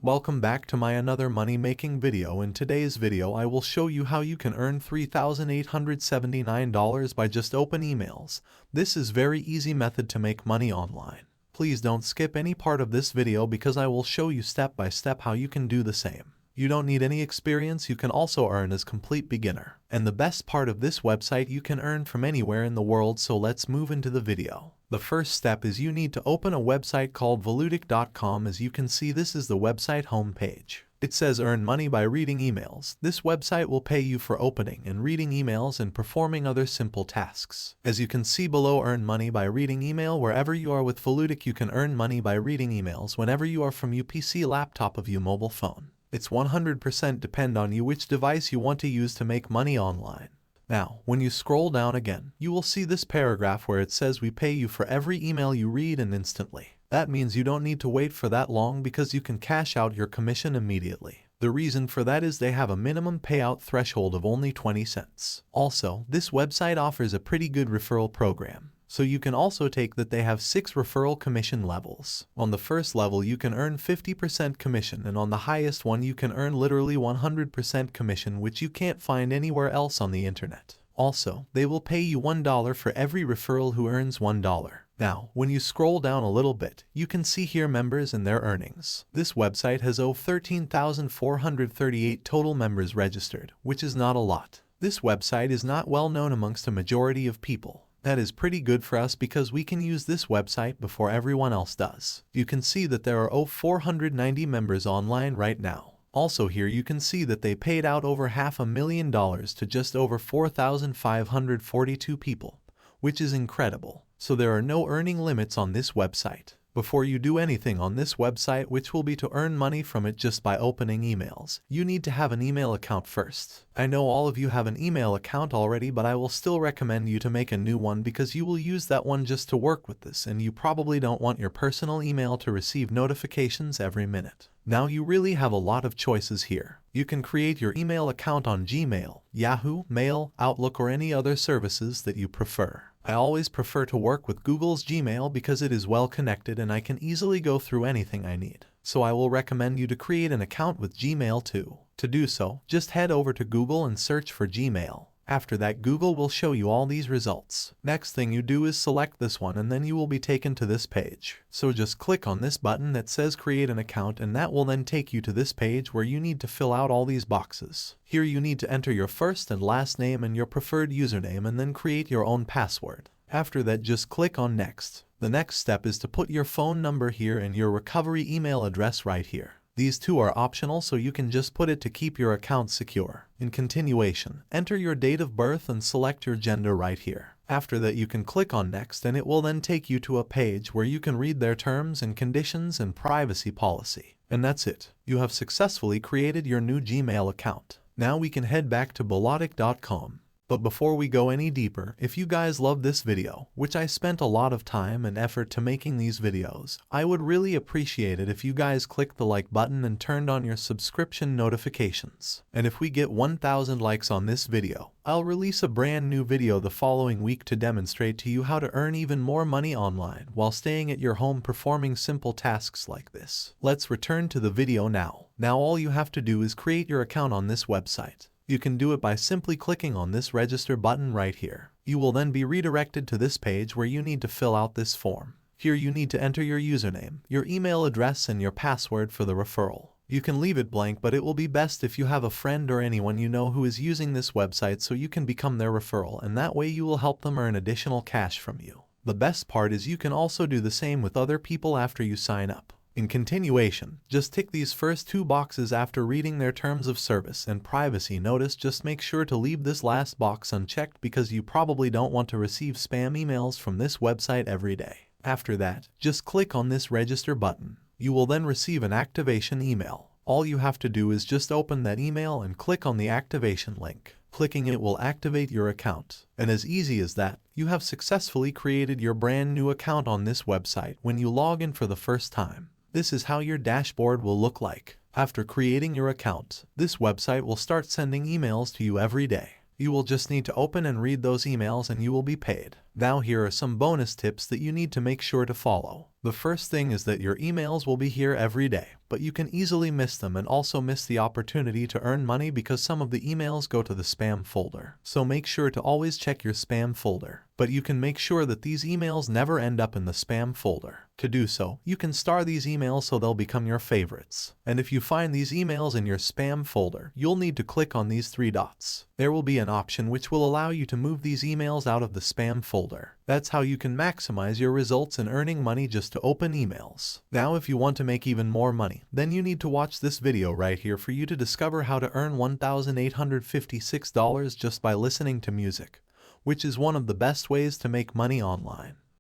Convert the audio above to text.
Welcome back to my another money making video. In today's video I will show you how you can earn $3,879 by just open emails. This is very easy method to make money online. Please don't skip any part of this video because I will show you step by step how you can do the same. You don't need any experience, you can also earn as complete beginner. And the best part of this website, you can earn from anywhere in the world, so let's move into the video. The first step is you need to open a website called Volutic.com. As you can see, this is the website homepage. It says earn money by reading emails. This website will pay you for opening and reading emails and performing other simple tasks. As you can see below, earn money by reading email. Wherever you are with Volutic, you can earn money by reading emails whenever you are, from your PC, laptop, of your mobile phone. It's 100% depend on you which device you want to use to make money online. Now, when you scroll down again, you will see this paragraph where it says we pay you for every email you read and instantly. That means you don't need to wait for that long because you can cash out your commission immediately. The reason for that is they have a minimum payout threshold of only 20 cents. Also, this website offers a pretty good referral program. So you can also take that they have 6 referral commission levels. On the first level you can earn 50% commission, and on the highest one you can earn literally 100% commission, which you can't find anywhere else on the internet. Also, they will pay you $1 for every referral who earns $1. Now, when you scroll down a little bit, you can see here members and their earnings. This website has over 13,438 total members registered, which is not a lot. This website is not well known amongst a majority of people. That is pretty good for us because we can use this website before everyone else does. You can see that there are over 490 members online right now. Also here you can see that they paid out over $500,000 to just over 4,542 people, which is incredible. So there are no earning limits on this website. Before you do anything on this website, which will be to earn money from it just by opening emails, you need to have an email account first. I know all of you have an email account already, but I will still recommend you to make a new one because you will use that one just to work with this, and you probably don't want your personal email to receive notifications every minute. Now you really have a lot of choices here. You can create your email account on Gmail, Yahoo, Mail, Outlook, or any other services that you prefer. I always prefer to work with Google's Gmail because it is well connected and I can easily go through anything I need. So I will recommend you to create an account with Gmail too. To do so, just head over to Google and search for Gmail. After that, Google will show you all these results. Next thing you do is select this one, and then you will be taken to this page. So just click on this button that says create an account, and that will then take you to this page where you need to fill out all these boxes. Here you need to enter your first and last name and your preferred username, and then create your own password. After that, just click on next. The next step is to put your phone number here and your recovery email address right here. These two are optional, so you can just put it to keep your account secure. In continuation, enter your date of birth and select your gender right here. After that, you can click on next, and it will then take you to a page where you can read their terms and conditions and privacy policy. And that's it. You have successfully created your new Gmail account. Now we can head back to Volutic.com. But before we go any deeper, if you guys love this video, which I spent a lot of time and effort to making these videos, I would really appreciate it if you guys clicked the like button and turned on your subscription notifications. And if we get 1,000 likes on this video, I'll release a brand new video the following week to demonstrate to you how to earn even more money online while staying at your home performing simple tasks like this. Let's return to the video now. Now all you have to do is create your account on this website. You can do it by simply clicking on this register button right here. You will then be redirected to this page where you need to fill out this form. Here you need to enter your username, your email address, and your password for the referral. You can leave it blank, but it will be best if you have a friend or anyone you know who is using this website, so you can become their referral, and that way you will help them earn additional cash from you. The best part is you can also do the same with other people after you sign up. In continuation, just tick these first 2 boxes after reading their terms of service and privacy notice. Just make sure to leave this last box unchecked because you probably don't want to receive spam emails from this website every day. After that, just click on this register button. You will then receive an activation email. All you have to do is just open that email and click on the activation link. Clicking it will activate your account. And as easy as that, you have successfully created your brand new account on this website when you log in for the first time. This is how your dashboard will look like. After creating your account, this website will start sending emails to you every day. You will just need to open and read those emails and you will be paid. Now here are some bonus tips that you need to make sure to follow. The first thing is that your emails will be here every day, but you can easily miss them and also miss the opportunity to earn money because some of the emails go to the spam folder. So make sure to always check your spam folder. But you can make sure that these emails never end up in the spam folder. To do so, you can star these emails so they'll become your favorites. And if you find these emails in your spam folder, you'll need to click on these 3 dots. There will be an option which will allow you to move these emails out of the spam folder. That's how you can maximize your results in earning money just to open emails. Now if you want to make even more money, then you need to watch this video right here for you to discover how to earn $1,856 just by listening to music, which is one of the best ways to make money online.